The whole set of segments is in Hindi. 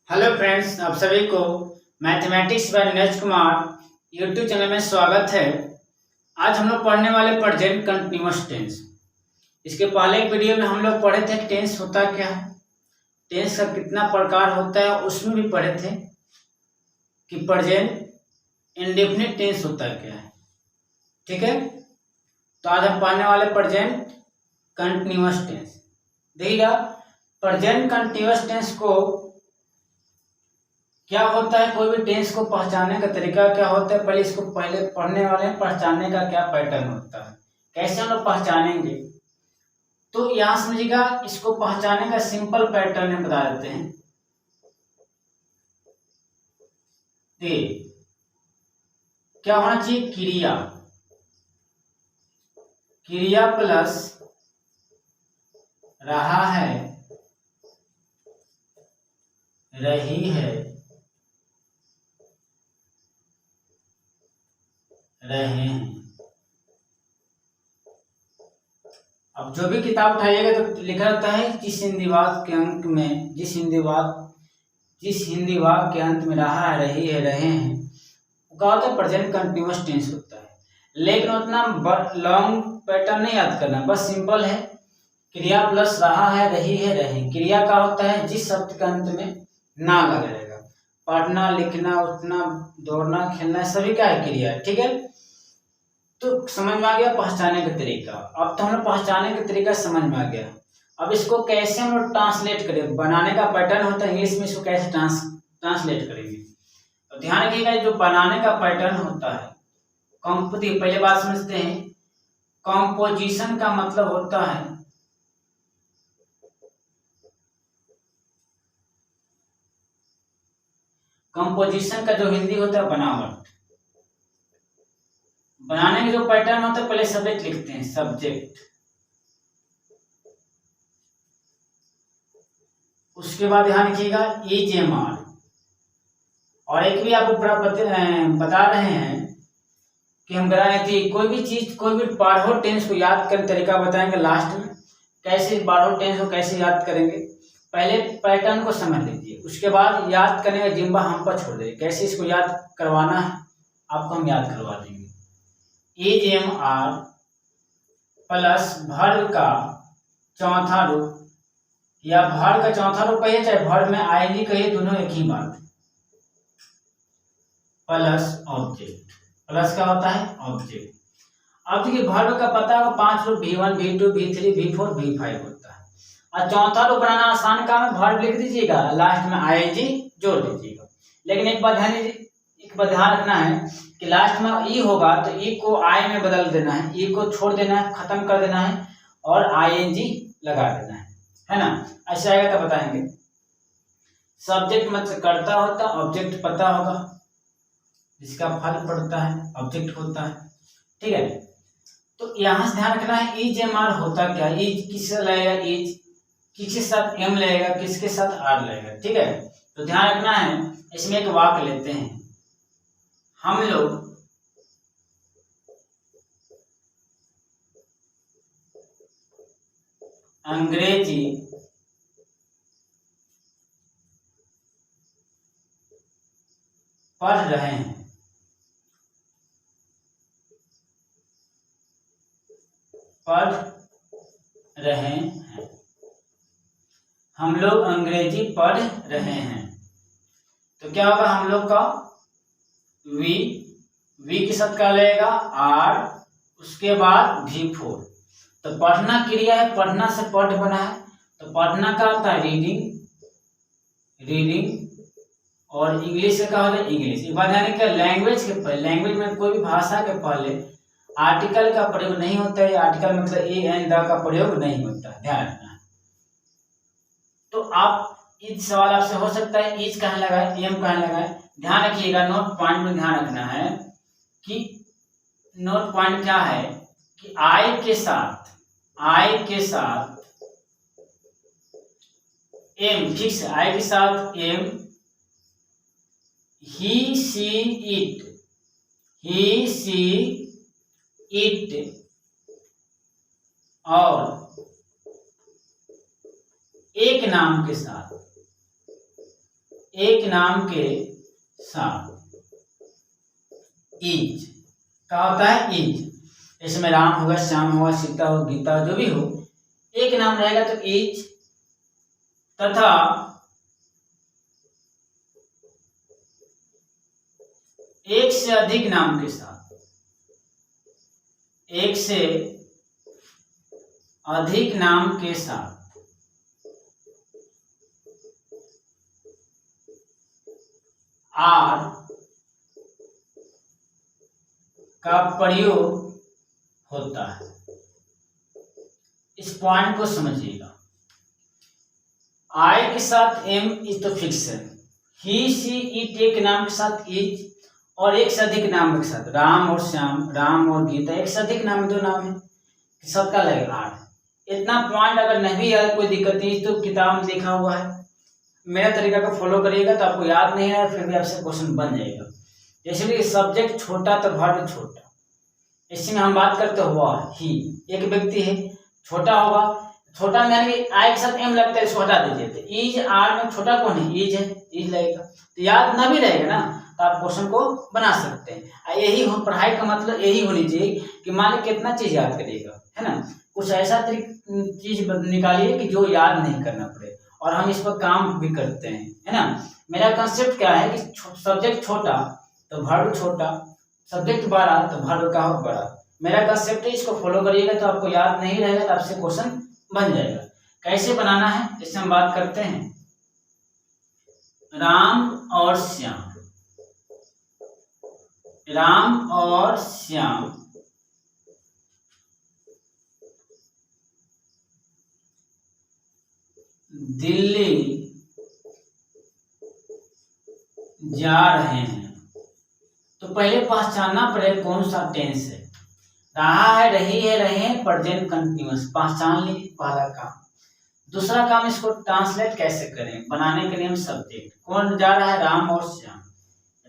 हेलो फ्रेंड्स, आप सभी को mathematics bye Neeraj Kumar YouTube channel में स्वागत है। आज हम लोग पढ़ने वाले प्रेजेंट कंटिन्यूअस टेंस। इसके पहले एक वीडियो में हम लोग पढ़े थे कि टेंस होता क्या है, टेंस का कितना प्रकार होता है। उसमें भी पढ़े थे कि प्रेजेंट इंडेफिनिट टेंस होता क्या है। ठीक है, तो आज हम पढ़ने वाले प्रेजेंट कंटिन्यूअस टेंस। देखिएगा, प्रेजेंट कंटिन्यूअस टेंस को क्या होता है, कोई भी टेंस को पहचानने का तरीका क्या होता है, पहले पढ़ने वाले हैं। पहचानने का क्या पैटर्न होता है, कैसे हम लोग पहचानेंगे, तो यहां समझिएगा। इसको पहचानने का सिंपल पैटर्न हम बता देते हैं। क्या होना चाहिए, क्रिया, क्रिया प्लस रहा है, रही है, रहे हैं। अब जो भी किताब उठाइएगा तो लिखा रहता है जिस हिंदी वाक्य के अंत में जिस हिंदी वाक्य के अंत में रहा है, रही है, रहे हैं, वो क्या होता है, प्रेजेंट कंटिन्यूअस टेंस होता है। लेकिन उतना लॉन्ग पैटर्न नहीं याद करना, बस सिंपल है। क्रिया प्लस रहा है, रही है, रहे। क्रिया का होता है जिस शब्द के अंत में ना लगा रहेगा। पढ़ना, लिखना, उठना, दौड़ना, खेलना, सभी का है क्रिया। ठीक है, तो समझ में आ गया पहचाने का तरीका। अब तो हम लोग पहचाने का तरीका समझ में आ गया। अब इसको कैसे हम लोग ट्रांसलेट करें, बनाने का पैटर्न होता है इंग्लिश में, इसको कैसे ट्रांसलेट करेंगे। तो ध्यान रखिएगा, जो बनाने का पैटर्न होता है, पहले बात समझते हैं। कॉम्पोजिशन का मतलब होता है कंपोजिशन का जो हिंदी होता है बनावट। बनाने के जो पैटर्न होता है, पहले सब्जेक्ट लिखते हैं, सब्जेक्ट। उसके बाद ध्यान रखिएगा EJMR। और एक भी आपको बता रहे हैं कि हम कराए थे, कोई भी चीज, कोई भी बारहो टेंस को याद करने तरीका बताएंगे लास्ट में। कैसे बारहो टेंस को कैसे याद करेंगे, पहले पैटर्न को समझ लीजिए, उसके बाद याद करने का जिम्मा हम पर छोड़ दीजिए। कैसे इसको याद करवाना है, आपको हम याद करवा देंगे। EJMR प्लस वर्ब का चौथा रूप, या वर्ब का चौथा रूप कहिए, चाहे वर्ब में ING कहिए, दोनों एक ही बात है। प्लस ऑब्जेक्ट, प्लस का होता है ऑब्जेक्ट। अब देखिए, वर्ब का पता है 5 रूप, V1, V2, V3, V4, V5 होता है। और चौथा रूप बनाना आसान काम है, वर्ब लिख दीजिएगा, लास्ट में ING जोड़ दीजिएगा। लेकिन एक बात ध्यान रखना है कि लास्ट में ई होगा तो ई को आई में बदल देना है, ई को छोड़ देना है, खत्म कर देना है, और ING लगा देना है ना। ऐसा आएगा तो बताएंगे। सब्जेक्ट मतलब कर्ता होता, ऑब्जेक्ट पता होगा, जिसका फल पड़ता है ऑब्जेक्ट होता है। ठीक है, तो यहां से ध्यान रखना है EJMR होता क्या, इज किससे लगेगा, इज किसके साथ M लगेगा, किसके साथ R लगेगा। ठीक है, तो ध्यान रखना है। इसमें एक वाक्य लेते हैं, हम लोग अंग्रेजी पढ़ रहे हैं। पढ़ रहे हैं, हम लोग अंग्रेजी पढ़ रहे हैं। तो क्या होगा, हम लोग का वी के साथ क्या लगेगा, R, उसके बाद V4। तो पढ़ना क्रिया है, पढ़ना से पढ़ बना है, तो पढ़ना का होता है रीडिंग, और इंग्लिश से क्या होता है इंग्लिश। एक बात ध्यान रखिए, लैंग्वेज में कोई भी भाषा के पहले आर्टिकल का प्रयोग नहीं होता है। आर्टिकल मतलब एन द का प्रयोग नहीं होता है, ध्यान रखना है। तो आप इस सवाल आपसे हो सकता है इज कहाँ लगाए, एम कहाँ लगाए। ध्यान रखिएगा, नोट पॉइंट में ध्यान रखना है कि नोट पॉइंट क्या है कि आई के साथ एम, ठीक से, आई के साथ एम, ही सी इट और एक नाम के साथ एक नाम के साथ ईज क्या होता है? ईज। इसमें राम होगा, श्याम होगा, सीता हो, गीता जो भी हो, एक नाम रहेगा तो ईज, तथा एक से अधिक नाम के साथ, एक से अधिक नाम के साथ आर का प्रयोग होता है। इस पॉइंट को समझिएगा। आई के साथ एम इज तो फिक्स है, ही सी इट एक नाम के साथ इज, और एक से अधिक नाम के साथ राम और श्याम, राम और गीता, एक से अधिक नाम दो नाम है, सबका लगेगा आर। इतना पॉइंट अगर नहीं है कोई दिक्कत नहीं, तो किताब में लिखा हुआ है, मेरा तरीका को फॉलो करिएगा तो आपको याद नहीं है, फिर भी आपसे क्वेश्चन बन जाएगा। इसलिए सब्जेक्ट छोटा तो वर्ब छोटा। इसमें हम बात करते हुआ ही, एक व्यक्ति है, छोटा होगा, छोटा में यानी आई के साथ एम लगता है, इसको हटा दीजिए, तो ईज आर में छोटा कौन है? ईज है, ईज लगेगा। तो याद ना भी रहेगा ना, तो आप क्वेश्चन को बना सकते हैं। यही हो पढ़ाई का मतलब, यही होनी चाहिए कि मान लो कितना चीज याद करिएगा, है ना। कुछ ऐसा चीज निकालिए कि जो याद नहीं करना पड़े, और हम इस पर काम भी करते हैं, है ना। मेरा कंसेप्ट क्या है कि सब्जेक्ट छोटा तो वर्ब छोटा, सब्जेक्ट बड़ा तो वर्ब का बड़ा। मेरा कंसेप्ट है, इसको फॉलो करिएगा तो आपको याद नहीं रहेगा, तो आपसे क्वेश्चन बन जाएगा। कैसे बनाना है जैसे हम बात करते हैं, राम और श्याम, राम और श्याम दिल्ली जा रहे हैं। तो पहले पहचानना पड़ेगा कौन सा टेंस है। रहा है, रही है, रहे हैं, प्रेजेंट कंटिन्यूअस, पहचान लीजिए पहला काम। दूसरा काम, इसको ट्रांसलेट कैसे करें, बनाने के लिए सब्जेक्ट कौन जा रहा है? राम और श्याम,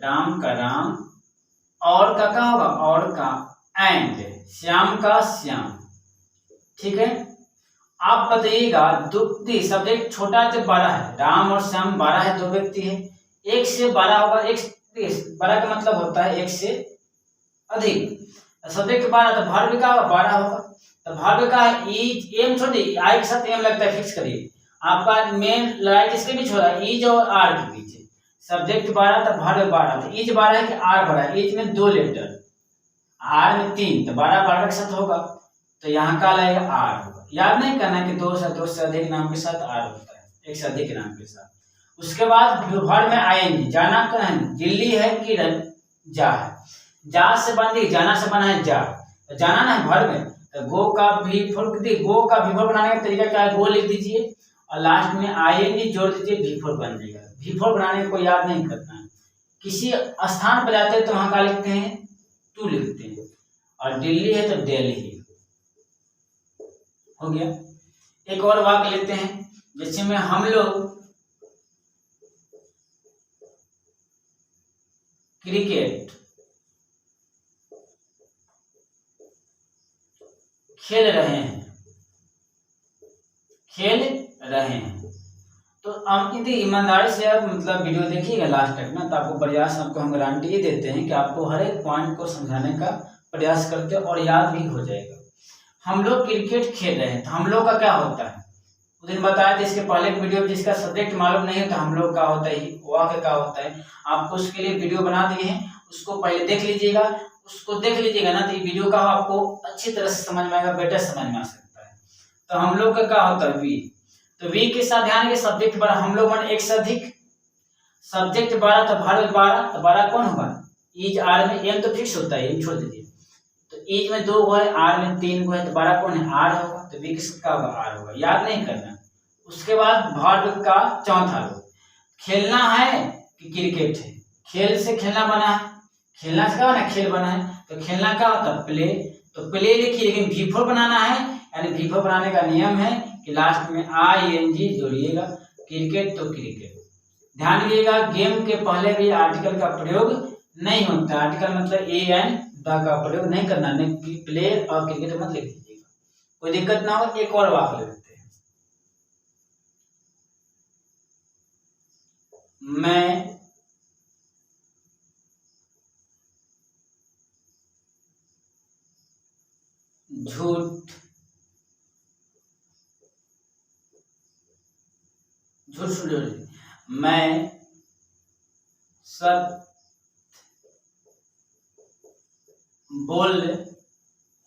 राम का राम, और का क्या होगा? और का एंड, श्याम का श्याम, ठीक है। आप बताइएगा, सब्जेक्ट छोटा है तो 12 है, राम और श्याम 12 है, दो व्यक्ति है, एक से 12 होगा, एक 12 का मतलब होता है एक से अधिक। सब्जेक्ट 12 तो वर्ब का 12 होगा, तो वर्ब का ईज, एम छोड़िए, आई के साथ एम लगता है, फिक्स करिए। आपका मेन लड़ाई किसके बीच हो रहा है? ईज और आर के बीच। सब्जेक्ट 12 तो वर्ब 12, तो ईज 12 है कि आर 12? ईज में 2 लेटर, आर में 3, तो 12 के साथ होगा, तो यहाँ का लगेगा आर होगा। याद नहीं करना कि दो से अधिक नाम के साथ आर होता है, एक से अधिक नाम के साथ। उसके बाद वर्ब में आएंगे, जाना कहाँ? दिल्ली है कि जा है, जा से बन दी, जाना से बना है जा, तो जाना ना वर्ब में, तो गो का भी गो का विफल बनाने का तरीका क्या है? गो लिख दीजिए और लास्ट में आईएनजी जोड़ दीजिए, विफल बन जाएगा। विफल बनाने को याद नहीं करना है, किसी स्थान पर जाते हैं तो वहां का लिखते हैं, टू लिखते हैं, और दिल्ली है तो दिल्ली हो गया। एक और वाक्य लेते हैं, जैसे में हम लोग क्रिकेट खेल रहे हैं, तो आप ईमानदारी से आप मतलब वीडियो देखिएगा लास्ट तक ना, तो आपको प्रयास, आपको हम गारंटी ये देते हैं कि आपको हर एक पॉइंट को समझाने का प्रयास करते हैं और याद भी हो जाएगा। हम लोग क्रिकेट खेल रहे हैं, तो हम लोग का क्या होता है? उस दिन बताया था इसके पहले एक वीडियो, जिसका सब्जेक्ट मालूम नहीं है तो हम लोग का होता है, वाक्य का होता है। आपको उसके लिए वीडियो बना दिए हैं, उसको पहले देख लीजिएगा, उसको देख लीजिएगा ना, तो ये वीडियो का आपको अच्छी तरह से समझ में आएगा, बेटर समझ में आ सकता है। तो हम लोग का क्या होता है? वी, तो वी के साथ ध्यान के सब्जेक्ट 12, हम लोग मन एक से अधिक, सब्जेक्ट 12 तो वर्ब 12, तो 12 कौन होगा? ईज, आर में एम तो फिक्स होता है, छोड़ दीजिए, तो ईज में 2 है, आर में 3 है, तो 12 कौन है? आर होगा, तो वी के साथ क्या होगा? आर होगा, याद नहीं करना। उसके बाद वर्ब का चौथा रूप, खेलना है कि क्रिकेट है? खेल से खेलना बना है, खेलना से क्या बना? खेल बना है, तो खेलना क्या होता है? प्ले, तो प्ले लिखिए, लेकिन V4 बनाना है, यानी V4 बनाने का नियम है कि लास्ट में ING जोड़िएगा, क्रिकेट तो क्रिकेट। ध्यान दीजिएगा, गेम के पहले भी आर्टिकल का प्रयोग नहीं होता, आर्टिकल मतलब ए एंड द का प्रयोग नहीं करना, नहीं प्ले और क्रिकेट मत लिख दीजिएगा, कोई दिक्कत ना हो। एक और वाक्य लेते हैं, मैं झूठ मैं सत्य बोल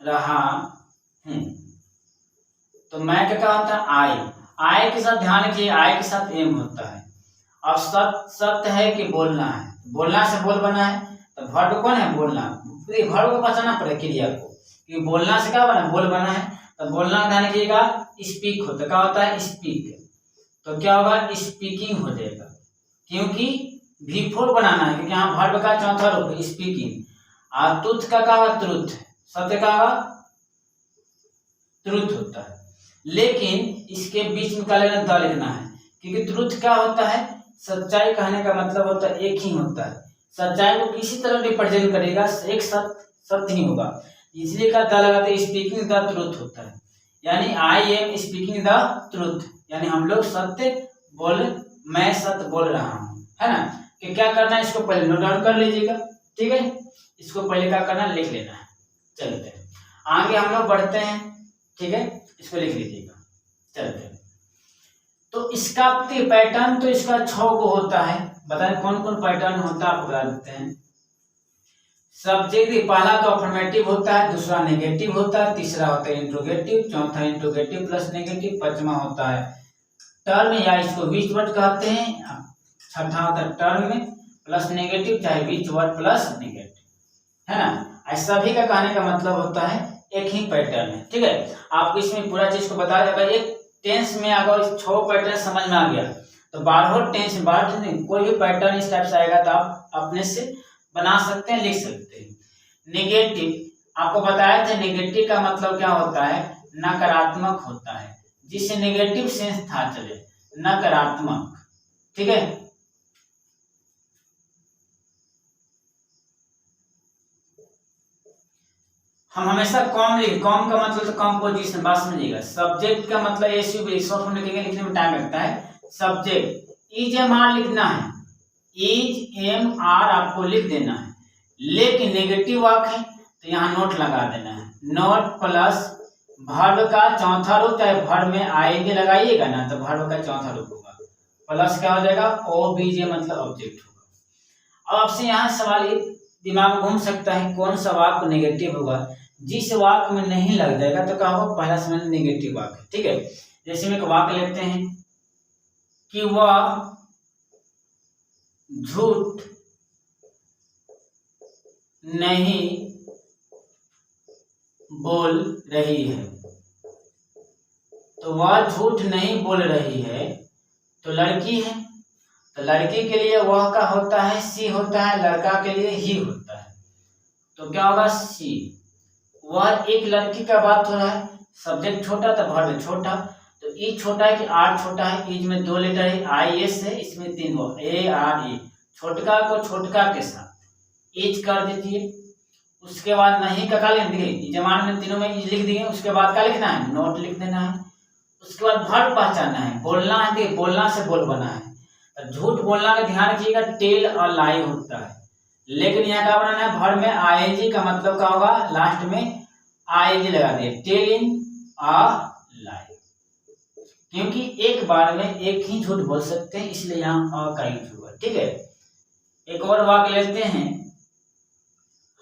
रहा हूं। तो मैं क्या होता है आई के साथ ध्यान रखिए, आई के साथ एम होता है। अब सत्य है कि बोलना है, बोलना से बोल बना है, तो वर्ब कौन है बोलना, वर्ब को पहचानना पड़ेगा क्रिया को, क्योंकि बोलना से क्या बना बोल बना है। तो बोलना ध्यान रखिएगा स्पीक होता है, क्या होता है स्पीक, तो क्या होगा स्पीकिंग हो जाएगा, क्योंकि V4 बनाना है, क्योंकि यहाँ वर्ब का चौथा रूप स्पीकिंग। और तुथ का क्या होगा ट्रुथ, सत्य का होगा ट्रुथ होता है, लेकिन इसके बीच में क्या लेना द लिखना है, क्योंकि ट्रुथ क्या होता है सच्चाई कहने का मतलब होता है एक ही होता है, सच्चाई को किसी तरह रिप्रेजेंट करेगा, एक सत्य नहीं होगा, इसलिए का द लगाते स्पीकिंग द ट्रुथ होता है, यानी I am speaking the truth, यानी हम लोग सत्य मैं सत्य बोल रहा हूँ, है ना। कि क्या करना है इसको पहले नोट डाउन कर लीजिएगा, ठीक है, इसको पहले क्या करना है लिख लेना है। चलते हैं आगे हम लोग बढ़ते हैं, ठीक है, इसको लिख लीजिएगा। चलते हैं तो इसका पैटर्न तो इसका 6 को होता है, बताएं कौन कौन पैटर्न होता है, आप बता देते हैं। सब्जेक्ट पहला तो अफर्मेटिव होता है, दूसरा नेगेटिव होता है, तीसरा होता है इंट्रोगेटिव, चौथा इंट्रोगेटिव प्लस नेगेटिव, पांचवा होता है टर्म या इसको विच वर्ड कहते हैं, छठा होता है टर्म प्लस नेगेटिव चाहे विच वर्ड प्लस नेगेटिव, है ना। सभी का कहने का मतलब होता है एक ही पैटर्न है, ठीक है। आपको इसमें पूरा चीज को बताया जाएगा, एक टेंस में अगर 6 पैटर्न समझ में आ गया तो 12 टेंस कोई भी पैटर्न इस टाइप से आएगा तो आप अपने से बना सकते हैं, लिख सकते हैं। नेगेटिव आपको बताया था, नेगेटिव का मतलब क्या होता है नकारात्मक होता है, जिससे नेगेटिव सेंस था चले नकारात्मक, ठीक है। हम हमेशा कॉम का मतलब तो कंपोजिशन, बात समझिएगा। सब्जेक्ट का मतलब एसयूवी शॉर्ट फॉर्म लिखेंगे, लिखने में टाइम लगता है। सब्जेक्ट इज एम आर लिखना है, इज एम आर आपको लिख देना है, लेकिन नेगेटिव वाक्य है तो यहाँ नोट लगा देना है, नोट प्लस वर्ब का चौथा रूप, चाहे वर्ब में आएंगे लगाइएगा ना तो वर्ब का चौथा रूप होगा, प्लस क्या हो जाएगा ओबीजे मतलब ऑब्जेक्ट होगा। अब आपसे यहाँ सवाल दिमाग में घूम सकता है कौन सा वाक्य नेगेटिव होगा, जिस वाक्य में नहीं लग जाएगा तो क्या होगा पहला समय नेगेटिव वाक्य, ठीक है। जैसे में एक वाक्य लेते हैं कि वह झूठ नहीं बोल रही है, तो वह झूठ नहीं बोल रही है, तो लड़की है, तो लड़की के लिए वह का होता है सी होता है, लड़का के लिए ही होता है, तो क्या होगा सी। वह एक लड़की का बात हो रहा है, सब्जेक्ट छोटा तो वर्ब छोटा, तो ई छोटा है कि आर छोटा है, इज में 2 लेटर है, आई एस है, इसमें 3 हो ए आर ई, छोटका को छोटका के साथ इज कर दीजिए। उसके बाद नहीं का लिख दिए, जमान में तीनों में इज लिख दिए, उसके बाद क्या लिखना है नोट लिख देना है। उसके बाद वर्ब पहचानना है, बोलना है, देखिए बोलना से बोल बना है, तो झूठ बोलना का ध्यान रखिएगा टेल और लाई होता है, लेकिन यहाँ क्या बनाना है वर्ब में आईएनजी का मतलब क्या होगा लास्ट में आईएनजी लगा दिए, टेल इन आ लाई, क्योंकि एक बार में एक ही झूठ बोल सकते हैं, इसलिए यहाँ अ का यूज हुआ, ठीक है। एक और वाक्य लेते हैं,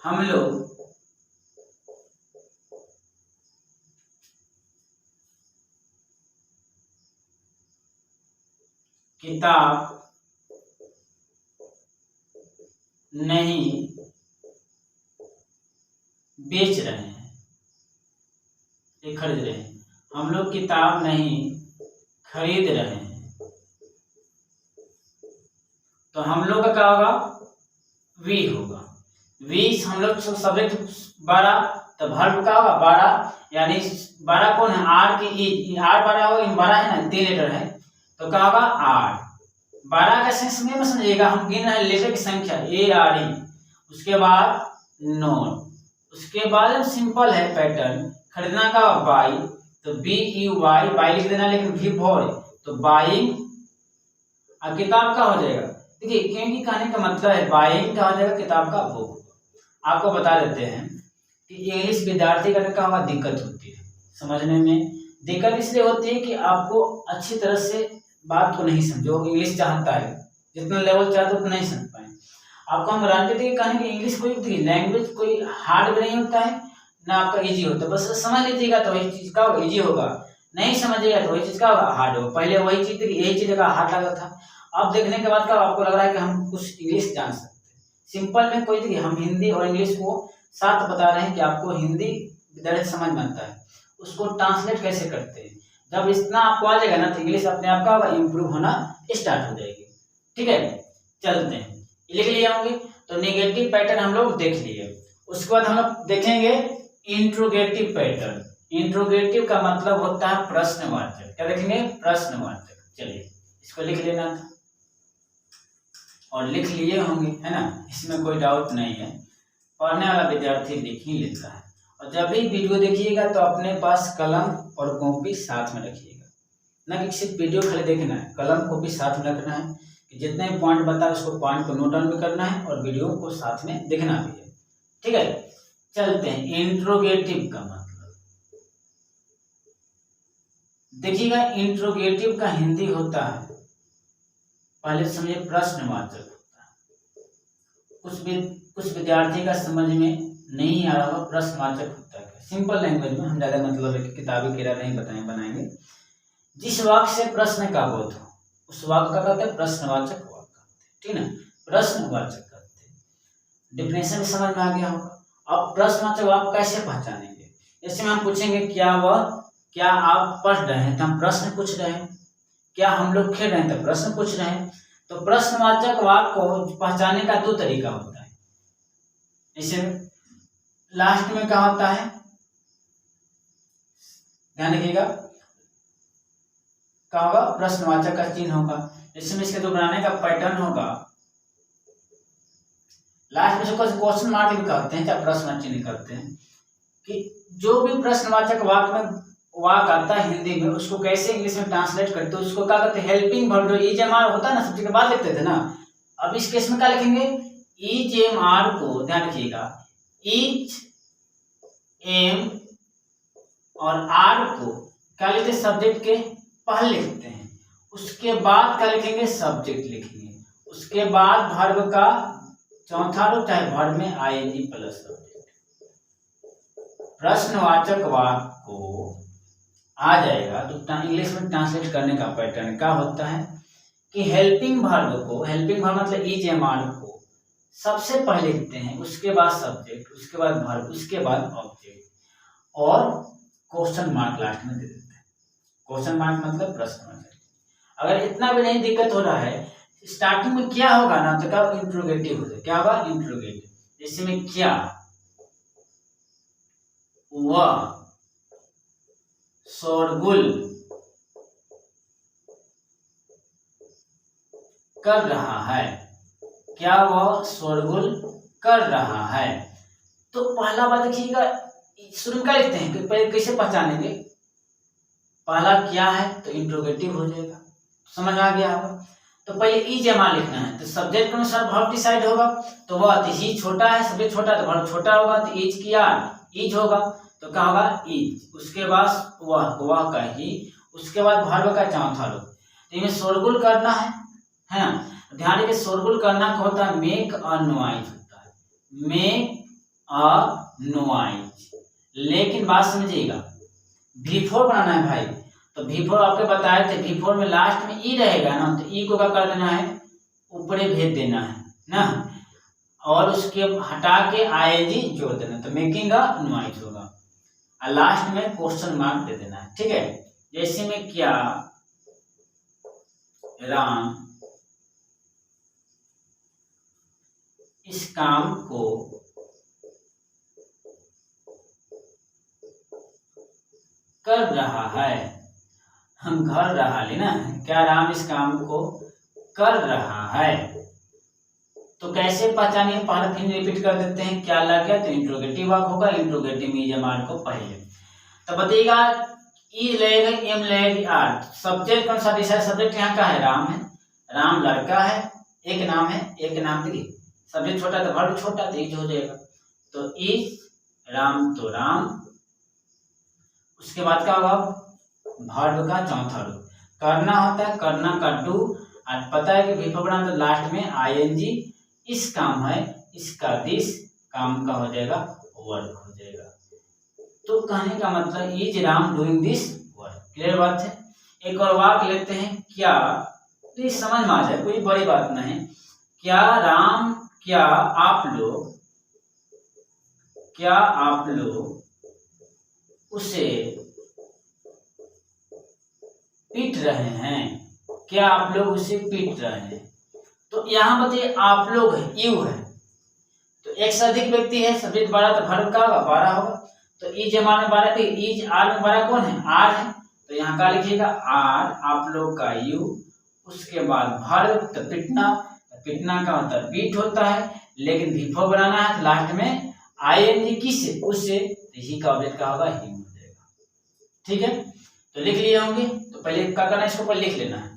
हम लोग किताब नहीं बेच रहे हैं, ये खरीद रहे हैं, हम लोग किताब नहीं खरीद रहे हैं, तो हम लोग का क्या होगा वी होगा, वी हम लोग सब्जेक्ट 12, तो वर्ब का होगा 12, यानी 12 कौन है आर की ई, आर 12 होगा, 12 है ना 3 लेटर है, तो क्या होगा आर। 12 का सेंस में समझिएगा, हम गिन रहे हैं लेटर की संख्या ए आर ई, उसके बाद नोट, उसके बाद सिंपल है पैटर्न, खरीदना का बाई, तो बी यू वाई बाई लिख देना, लेकिन भी भोर तो बाइंग, और किताब का हो जाएगा देखिए केम की कहानी का मतलब है बाइंग का हो जाएगा किताब का बुक। आपको बता देते हैं कि इंग्लिश विद्यार्थी करने का हमारा दिक्कत होती है समझने में। दिक्कत इसलिए होती है कि आपको अच्छी तरह से बात को नहीं समझो, इंग्लिश चाहता है जितना लेवल चाहते उतना नहीं समझ पाए। आपको हम गारंटी देंगे कहानी कि इंग्लिश कोई लैंग्वेज कोई हार्ड भी नहीं होता है ना आपका इजी होता है। बस समझ लीजिएगा तो वही चीज का इजी होगा, नहीं समझिएगा तो वही चीज का हार्ड होगा। पहले वही चीज यही चीज का हार्ड लगा था, अब देखने के बाद का आपको लग रहा है कि हम कुछ इंग्लिश जान सकते हैं। सिंपल में कोई देखिए हम हिंदी और इंग्लिश को साथ बता रहे हैं कि आपको हिंदी विद्यार्थी समझ में आता है, उसको ट्रांसलेट कैसे करते हैं। जब इतना आपको आ जाएगा ना तो इंग्लिश अपने आप का इम्प्रूव होना स्टार्ट हो जाएगी। ठीक है, चलते हैं, लिख लिए होंगे। तो नेगेटिव पैटर्न हम लोग देख लिए, उसके बाद हम लोग देखेंगे इंट्रोगेटिव पैटर्न। इंट्रोगेटिव का मतलब होता है प्रश्नवाचक। क्या देखेंगे? प्रश्नवाचक। चलिए इसको लिख लेना था और लिख लिए होंगे, है ना, इसमें कोई डाउट नहीं है, पढ़ने वाला विद्यार्थी लिख ही लेता है। और जब भी वीडियो देखिएगा तो अपने पास कलम और कॉपी साथ में रखिएगा, ना कि सिर्फ वीडियो खाली देखना है, कलम कॉपी साथ में रखना है कि जितने भी पॉइंट बताए उसको पॉइंट को नोट डाउन भी करना है और वीडियो को साथ में देखना भी है। ठीक है, चलते हैं। इंट्रोगेटिव का मतलब देखिएगा, इंट्रोगेटिव का हिंदी होता है, पहले समझिए, प्रश्नवाचक होता है। कुछ विद्यार्थी का समझ में नहीं आ रहा होगा प्रश्नवाचक होता है। सिंपल लैंग्वेज में हम ज्यादा मतलब है कि किताबी किरा नहीं बनाएंगे। जिस वाक्य से प्रश्न का बोध हो उस वाक्य का कहते हैं प्रश्नवाचक वाक्य, ठीक है ना, प्रश्नवाचक कहते हैं। डिफिनेशन समझ में आ गया होगा। अब प्रश्नवाचक वाक्य कैसे पहचानेंगे? जैसे हम पूछेंगे क्या आप पढ़ रहे हैं तो हम प्रश्न पूछ रहे हैं, क्या हम लोग खेल रहे हैं तो प्रश्न पूछ रहे हैं। तो प्रश्नवाचक वाक्य को पहचानने का दो तरीका होता है। जैसे लास्ट में क्या होता है, ध्यान रखिएगा, क्या होगा? प्रश्नवाचक का चिन्ह होगा। इसमें इसके दो बनाने का पैटर्न होगा। लास्ट में से क्वेश्चन मार्क भी करते हैं, क्या प्रश्न चिन्ह करते हैं कि जो भी प्रश्नवाचक वाक्य में वाक्य आता है हिंदी में उसको कैसे इंग्लिश में ट्रांसलेट करते हैं, उसको क्या कहते हैं? Helping verb. जो ईज एम आर होता है ना, सब्जेक्ट के बाद लिखते थे ना, अब इस केस में क्या लिखेंगे? ईज एम आर को, ध्यान रखिएगा, ईज एम और आर को क्या लिखते हैं? सब्जेक्ट के पहले लिखते हैं, उसके बाद क्या लिखेंगे? सब्जेक्ट लिखेंगे, उसके बाद वर्ब का चौथा रूप, चाहे वर्ब में आईएनजी प्लस सब्जेक्ट। प्रश्नवाचक वाक्य को आ जाएगा तो इंग्लिश में ट्रांसलेट करने का पैटर्न क्या होता है कि हेल्पिंग वर्ब को, हेल्पिंग वर्ब मतलब ईज एम आर को सबसे पहले लिखते हैं, उसके बाद सब्जेक्ट, उसके बाद वर्ब, उसके बाद ऑब्जेक्ट और क्वेश्चन मार्क लास्ट में दे देते हैं। क्वेश्चन मार्क मतलब प्रश्नवाचक। अगर इतना भी नहीं दिक्कत हो रहा है, स्टार्टिंग में क्या होगा ना, तो क्या? इंट्रोगेटिव होगा। क्या होगा? इंट्रोगेटिव। जैसे में क्या, वह शोरगुल कर रहा है, क्या वह शोरगुल कर रहा है। तो पहला बात देखिएगा, शुरू में क्या लिखते हैं कि पहले कैसे पहचानेंगे? पहला क्या है तो इंट्रोगेटिव हो जाएगा, समझ आ गया होगा। तो पहले ईज एम आर लिखना है, तो सब्जेक्ट के अनुसार वर्ब डिसाइड होगा। तो वह ही छोटा है, सब्जेक्ट छोटा है तो वर्ब छोटा होगा, तो ईज की आर ईज होगा, तो क्या होगा? ईज। उसके बाद वह का ही, उसके बाद वर्ब का चौथा रूप। तो इनमें शोरगुल करना है ना। ध्यान रखिए, शोरगुल करना का होता है मेक अ नॉइज होता है, मेक अ नॉइज। लेकिन बात समझिएगा, V4 बनाना है भाई, तो V4 आपके बताए थे, V4 में लास्ट में ई रहेगा ना, तो ई को क्या कर देना है? ऊपरी भेज देना है ना, और उसके हटा के आईएनजी जोड़ देना, तो मेकिंग अ नॉइज होगा। और लास्ट में क्वेश्चन मार्क दे देना है, ठीक है। जैसे में क्या राम इस काम को कर रहा है, हम घर रहा लेना, क्या राम इस काम को कर रहा है। तो कैसे पहचानिए? पहले फिर रिपीट कर देते हैं, क्या लग गया तो इंट्रोगेटिव वाक्य होगा, इंट्रोगेटिव में जमार को पहले। तो बताइएगा, ई लगेगा, एम लगेगी, आर। सब्जेक्ट कौन सा? सब्जेक्ट यहाँ का है, राम है, राम लड़का है, एक नाम है, एक नाम देखिए सब्जेक्ट छोटा तो वर्ब छोटा, तो इज हो जाएगा। तो इज राम तो राम, उसके बाद क्या होगा, वर्ब का चौथा रूप करना होता है, करना का डू, और पता है कि विफल बनाना तो लास्ट में आईएनजी, इस काम है, इसका दिस, काम का हो जाएगा वर्क हो जाएगा। तो कहने का मतलब is Ram doing this work. Clear बात है। एक और वाक्य लेते हैं, क्या, तो ये समझ में आ जाए, कोई बड़ी बात नहीं। क्या राम, क्या आप लोग उसे पीट रहे हैं, क्या आप लोग उसे पीट रहे हैं। तो यहाँ बताइए आप लोग है, यू है, तो एक से अधिक व्यक्ति है, सब्जेक्ट 12 तो वर्ब का होगा 12 होगा। तो इज हमारे में 12 थी, इज आर में 12 कौन है, आर है। तो यहाँ का लिखिएगा आर, आप लोग का यू, उसके बाद वर्ब तो पिटना, पिटना का मतलब बीट होता है, लेकिन विफल बनाना है तो लास्ट में आईएनजी किससे, उससे, तो ही का ऑब्जेक्ट का होगा ही हो जाएगा। ठीक है, तो लिख लिए होंगे। तो पहले क्या करना है, इसको पहले लिख लेना है।